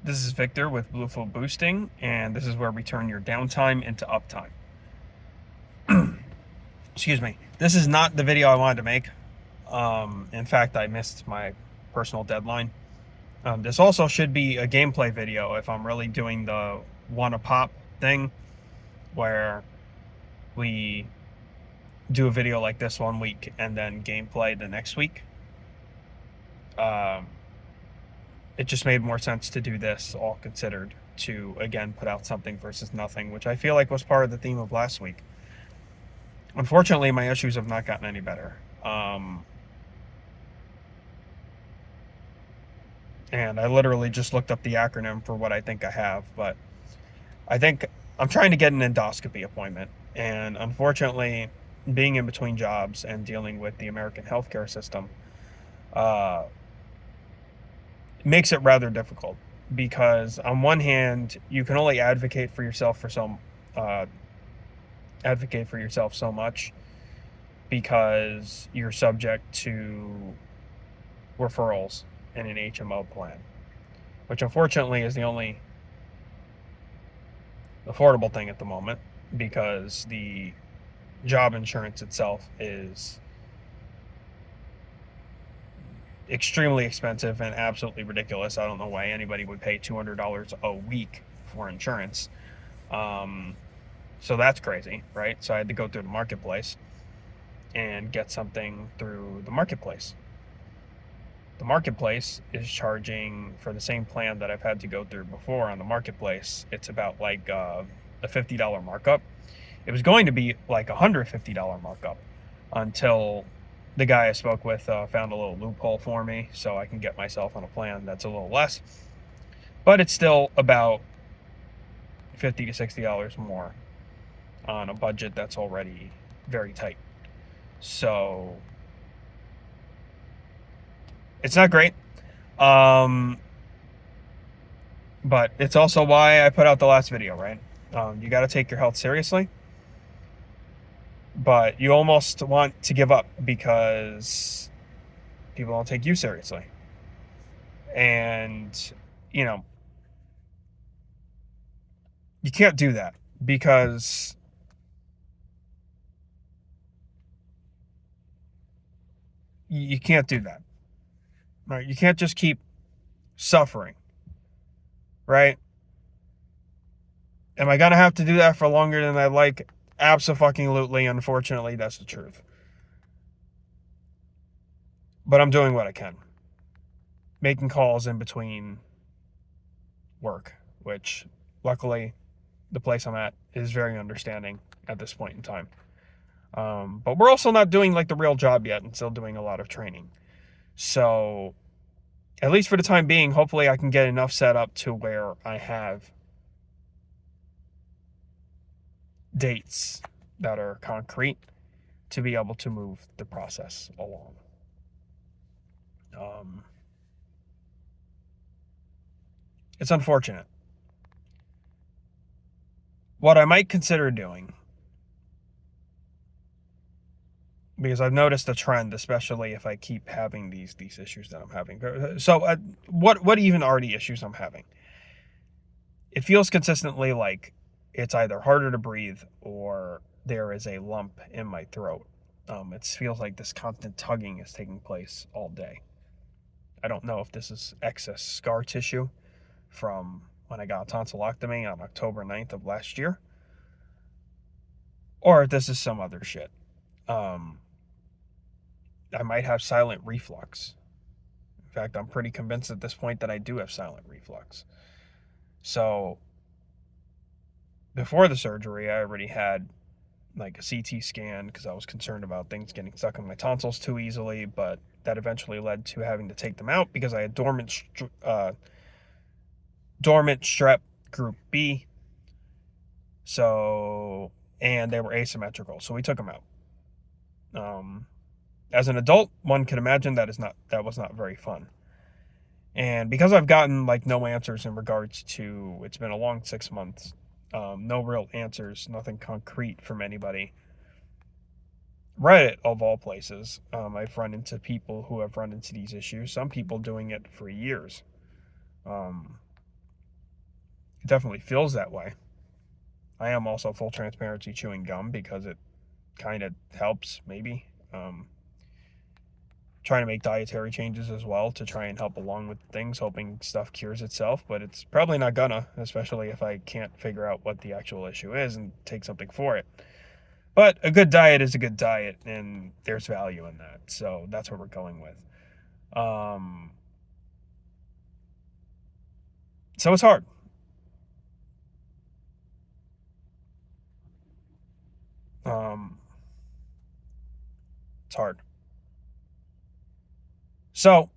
This is Victor with Bluefield Boosting, and this is where we turn your downtime into uptime. Excuse me. This is not the video I wanted to make. In fact, I missed my personal deadline. This also should be a gameplay video if I'm really doing the one a pop thing, where we do a video like this one week and then gameplay the next week. It just made more sense to do this, all considered, to again put out something versus nothing, which I feel like was part of the theme of last week. Unfortunately, my issues have not gotten any better. And I literally just looked up the acronym for what I think I have, but I think I'm trying to get an endoscopy appointment. And unfortunately, being in between jobs and dealing with the American healthcare system uh, makes it rather difficult, because on one hand, you can only advocate for yourself so much, because you're subject to referrals in an HMO plan, which unfortunately is the only affordable thing at the moment, because the job insurance itself is extremely expensive and absolutely ridiculous. I don't know why anybody would pay $200 a week for insurance. So that's crazy, right? So I had to go through the marketplace and get something through the marketplace. The marketplace is charging for the same plan that I've had to go through before on the marketplace. It's about like a $50 markup. It was going to be like a $150 markup until the guy I spoke with found a little loophole for me, so I can get myself on a plan that's a little less. But it's still about $50 to $60 more on a budget that's already very tight. So it's not great. But it's also why I put out the last video, right? You got to take your health seriously, but you almost want to give up because people don't take you seriously. And, you know, you can't do that, because you can't do that, right? You can't just keep suffering, right? Am I going to have to do that for longer than I like? Absolutely. Unfortunately, that's the truth. But I'm doing what I can, making calls in between work, which luckily the place I'm at is very understanding at this point in time. But we're also not doing like the real job yet, and still doing a lot of training. So at least for the time being, hopefully I can get enough set up to where I have dates that are concrete to be able to move the process along. It's unfortunate. What I might consider doing, because I've noticed a trend, especially if I keep having these issues that I'm having. So what even are the issues I'm having? It feels consistently like it's either harder to breathe or there is a lump in my throat. It feels like this constant tugging is taking place all day. I don't know if this is excess scar tissue from when I got tonsillectomy on October 9th of last year, or if this is some other shit. I might have silent reflux. In fact, I'm pretty convinced at this point that I do have silent reflux. So before the surgery, I already had like a CT scan because I was concerned about things getting stuck in my tonsils too easily, but that eventually led to having to take them out because I had dormant strep group B. So, and they were asymmetrical, so we took them out. As an adult, one can imagine that was not very fun. And because I've gotten like no answers in regards to, it's been a long 6 months, no real answers, nothing concrete from anybody. Reddit, of all places, I've run into people who have run into these issues. Some people doing it for years. It definitely feels that way. I am also, full transparency, chewing gum because it kind of helps, maybe. Trying to make dietary changes as well to try and help along with things, hoping stuff cures itself, but it's probably not gonna, especially if I can't figure out what the actual issue is and take something for it. But a good diet is a good diet, and there's value in that, so that's what we're going with. So it's hard. Um, it's hard. So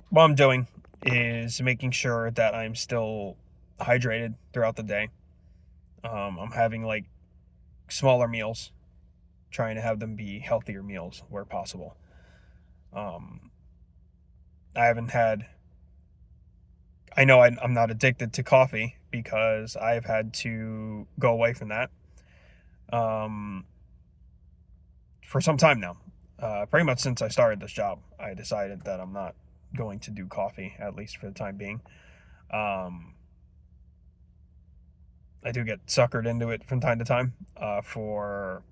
what I'm doing is making sure that I'm still hydrated throughout the day. I'm having like smaller meals, trying to have them be healthier meals where possible. Um, I haven't had, I know I'm not addicted to coffee because I've had to go away from that um, for some time now. Pretty much since I started this job, I decided that I'm not going to do coffee, at least for the time being. Um, I do get suckered into it from time to time for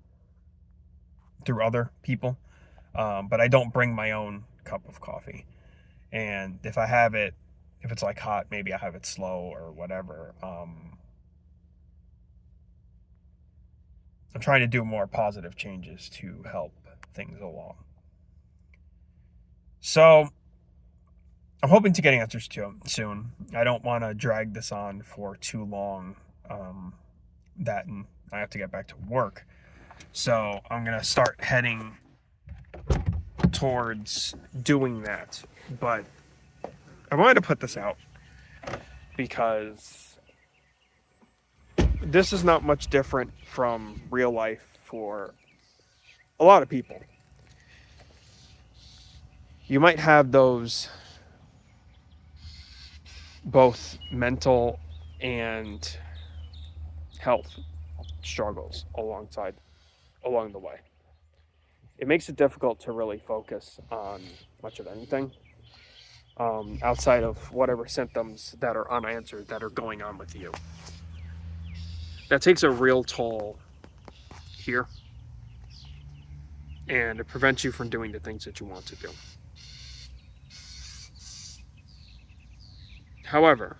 through other people, but I don't bring my own cup of coffee. And if I have it, if it's like hot, maybe I have it slow or whatever. I'm trying to do more positive changes to help things along. So I'm hoping to get answers to them soon. I don't want to drag this on for too long. That and I have to get back to work. So I'm gonna start heading towards doing that. But I wanted to put this out because this is not much different from real life for a lot of people. You might have those both mental and health struggles along the way. It makes it difficult to really focus on much of anything outside of whatever symptoms that are unanswered that are going on with you. That takes a real toll here, and it prevents you from doing the things that you want to do. However,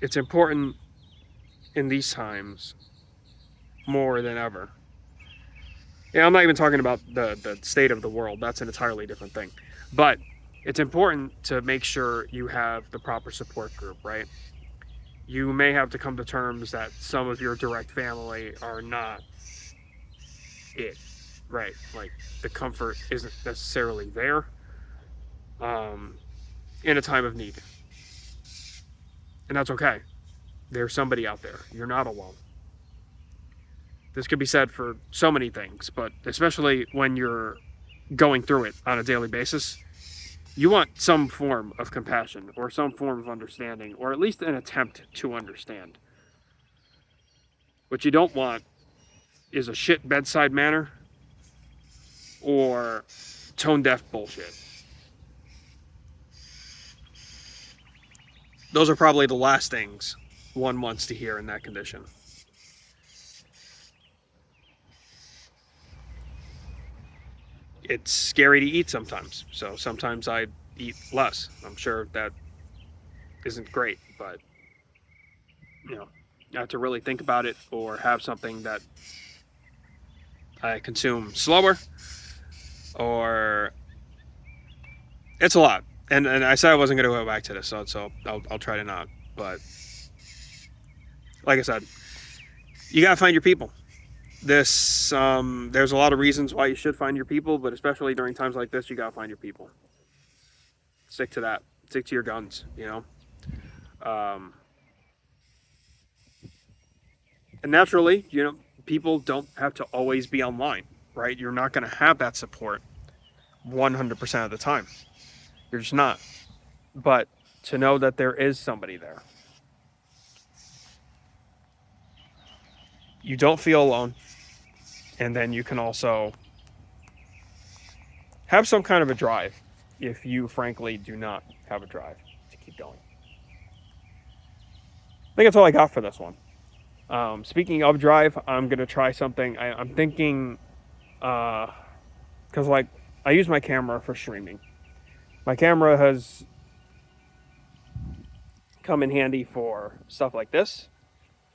it's important in these times more than ever. Yeah, I'm not even talking about the state of the world. That's an entirely different thing. But it's important to make sure you have the proper support group, right? You may have to come to terms that some of your direct family are not it, right? Like the comfort isn't necessarily there in a time of need. And that's okay. There's somebody out there. You're not alone. This could be said for so many things, but especially when you're going through it on a daily basis, you want some form of compassion or some form of understanding, or at least an attempt to understand. What you don't want is a shit bedside manner or tone deaf bullshit. Those are probably the last things one wants to hear in that condition. It's scary to eat sometimes, so sometimes I eat less. I'm sure that isn't great, but I have to really think about it or have something that I consume slower, or it's a lot. And I said I wasn't going to go back to this, so I'll try to not. But like I said, you got to find your people. There's a lot of reasons why you should find your people, but especially during times like this, you got to find your people. Stick to that. Stick to your guns, And naturally, people don't have to always be online, right? You're not going to have that support 100% of the time. You're just not. But to know that there is somebody there. You don't feel alone. And then you can also have some kind of a drive if you frankly do not have a drive to keep going. think that's all I got for this one. Speaking of drive, I'm going to try something. I'm thinking, because like I use my camera for streaming. My camera has come in handy for stuff like this.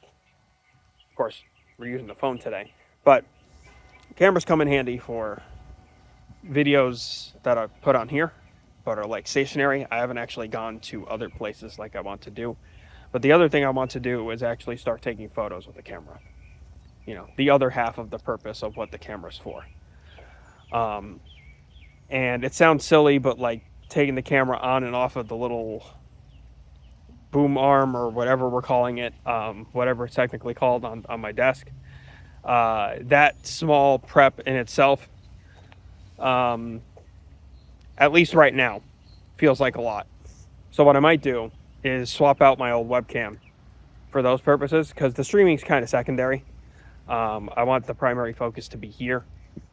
Of course, we're using the phone today, but cameras come in handy for videos that I put on here, but are like stationary. I haven't actually gone to other places like I want to do. But the other thing I want to do is actually start taking photos with the camera. You know, the other half of the purpose of what the camera's for. And it sounds silly, but like taking the camera on and off of the little boom arm or whatever we're calling it, whatever it's technically called on my desk, that small prep in itself, at least right now, feels like a lot. So what I might do is swap out my old webcam for those purposes, because the streaming's kind of secondary. I want the primary focus to be here,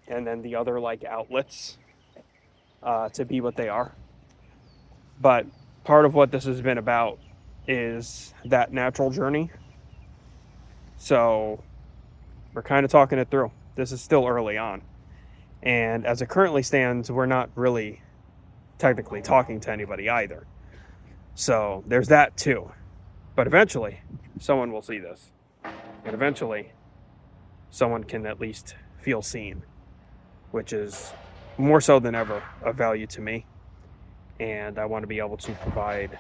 and then the other like outlets to be what they are. But part of what this has been about is that natural journey. So we're kind of talking it through. This is still early on. And as it currently stands, we're not really technically talking to anybody either. So there's that too. But eventually, someone will see this. And eventually, someone can at least feel seen, which is more so than ever of value to me. And I want to be able to provide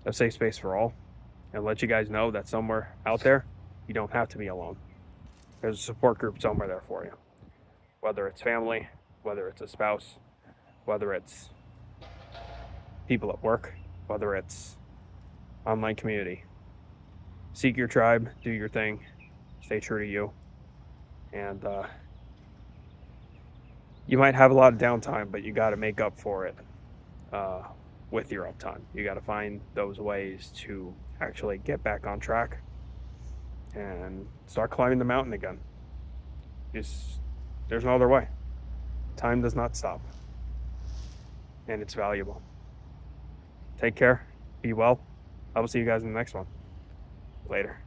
a safe space for all and let you guys know that somewhere out there, you don't have to be alone. There's a support group somewhere there for you. Whether it's family, whether it's a spouse, whether it's people at work, whether it's online community. Seek your tribe, do your thing, stay true to you. And you might have a lot of downtime, but you got to make up for it with your uptime. You got to find those ways to actually get back on track and start climbing the mountain again. There's no other way. Time does not stop, and it's valuable. Take care, be well. I will see you guys in the next one. Later.